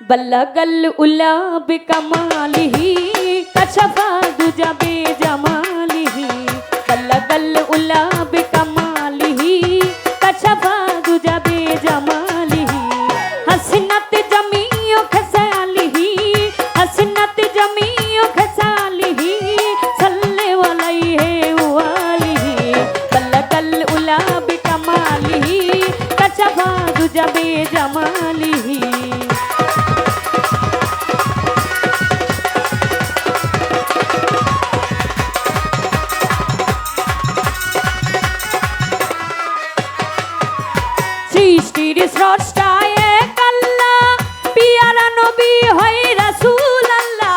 बल्लगल उला बिकमालिही कशफा दुजा बेजमालिही बल्लगल उला बिकमालिही कशफा दुजा बेजमालिही हसनत जमीओ खसालिही हसनत जमीओ खसालिही सल्ले अलैहि वालिही बल्लगल उला बिकमालिही कशफा दुजा बेजमालिही সৃষ্টির স্রষ্টা এক আল্লাহ পিয়ারা নবী হয় রাসূল আল্লাহ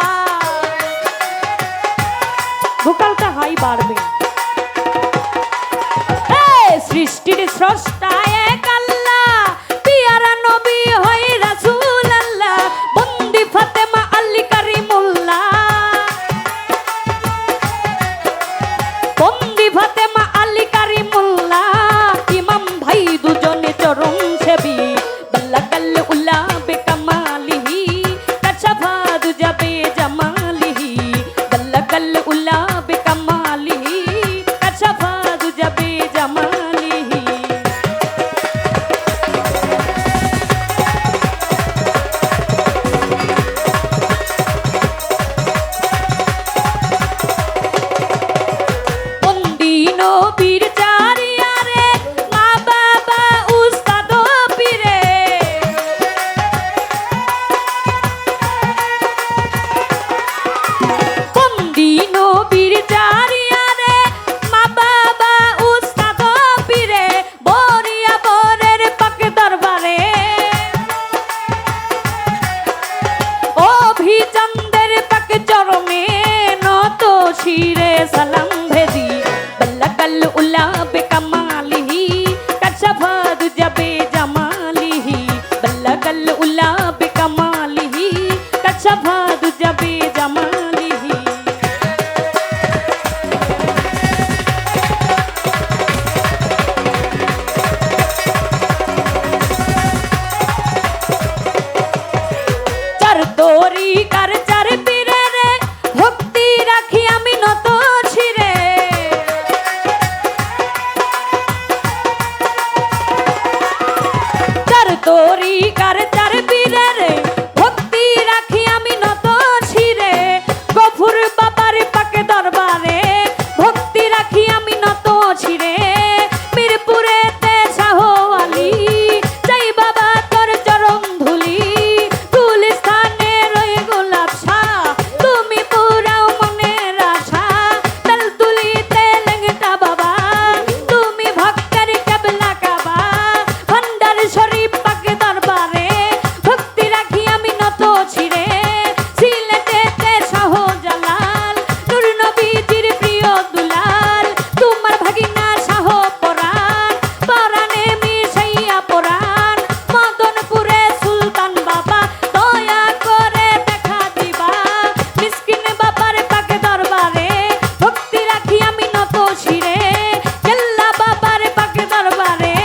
ভোকালটা হাই বাড়বে সৃষ্টির স্রষ্টা এক আল্লাহ পিয়ারা নবী হয় রাসূল আল্লাহ বন্দি ফাতেমা আলী কারিমুল্লাহ বন্দি ফাতেমা আলী কারিমুল্লাহ ইমাম ভাই দুজনে চরণ সেবী বল্লগল উলা বিকমালিহি কশফা দুজা বেজমালিহি বল্লগল উলা বিকমালিহি কশফা দুজা বেজমালিহি বন্দি নবীর চারিয়ারে মা বাবা উস্তাদ পীরে বন্দি নবীর চারিয়ারে মা বাবা উস্তাদ পীরে বরিয়া বরের পাক দরবারে অভিচন্দের পাক চরণে নত শিরে সালাম ভেদি বল্লগল উলা বিকমালিহি কশফা দুজা বেজমালিহি বল্লগল উলা বিকমালিহি কশফা দুজা বেজমালিহি চার তরিকার চার পীরে রে ভক্তি রাখি আমি নত শিরে চার তরিকার চার পীরে রে ভক্তি রাখি আমি নত শিরে গফুর বাবার পাক দরবারে ভক্তি রাখি আমি নত শিরে মিরপুরেতে শাহ আলী যাই বাবা তোর চরণ ধুলি গুলিস্তানে রই গোলাপ শাহ তুমি পুরাও মনের আশা তালতুলিতে লেঙ্গটা বাবা তুমি ভক্তের কেবলা কাবা ভান্ডার শরীফ পাক দরবারে ভক্তি রাখি আমি নত ছিড়ে সিলেটেতে শাহ জালাল নূর নবীজির প্রিয় দুলাল তোমার ভাগিনা শাহ পরাণ পরাণে মিশাইয়া পরাণ মদনপুরে সুলতান বাবা দয়া করে দেখা দিবা মিসকিন বাবার পাক দরবারে ভক্তি রাখি আমি নত শিরে কেল্লা বাবার পাক দরবারে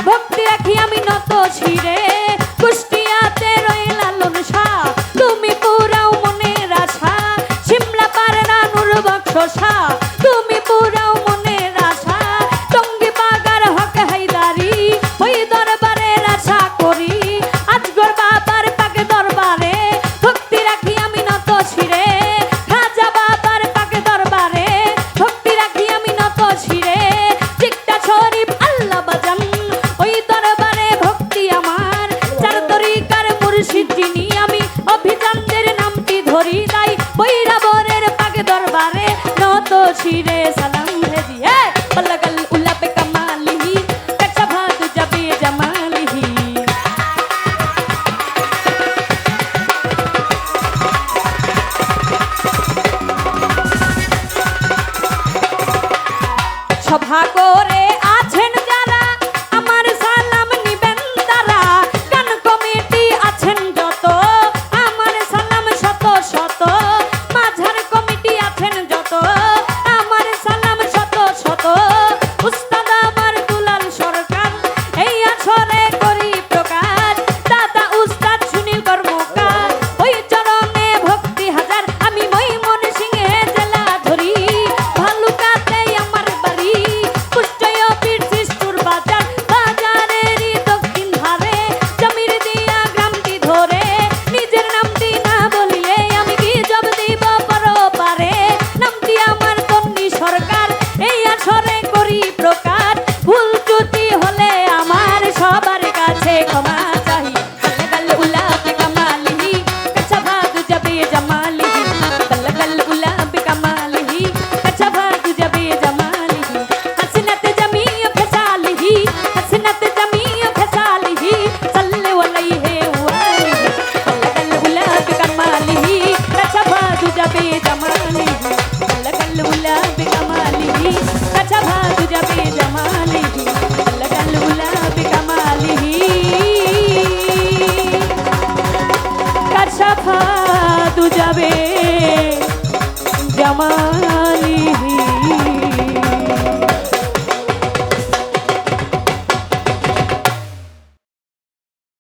ভক্তি রাখি আমি নত শিরে কুষ্টিয়াতে রই লালন শাহ তুমি পুরাও মনের আশা সিমলা পারনা নূর বক্স শাহ তুমি পুরাও মনের আশা টঙ্গী বাগার হক হায়দারি ওই দরবারের আশা করি আজগর বাবার পাক দরবারে ভক্তি রাখি আমি নত শিরে খাজা বাবার পাক দরবারে ভক্তি রাখি আমি নত শিরে চিকটা শরীফ আল্লাহ বাজান ওই দরবারে ভক্তি আমার চার তরিকার মুর্শিদ যিনি আমি অভিযানদের নামটি ধরি তাই বৈরাবরের পাক দরবারে নত শিরে সালাম ভেজি বল্লগল উলা বিকমালিহি কশফা দুজা বেজমালিহি সভা করে আছেন যারা আমার সালাম নিবেন তারা গান কমিটি আছেন যত আমার সালাম শত শত মাঝার কমিটি আছেন যত আমার সালাম শত শত উস্তাদ আমার দুলাল সরকার এই আসরে করি প্রকাশ দাদা উস্তাদ সুনীল কর্মকার আমার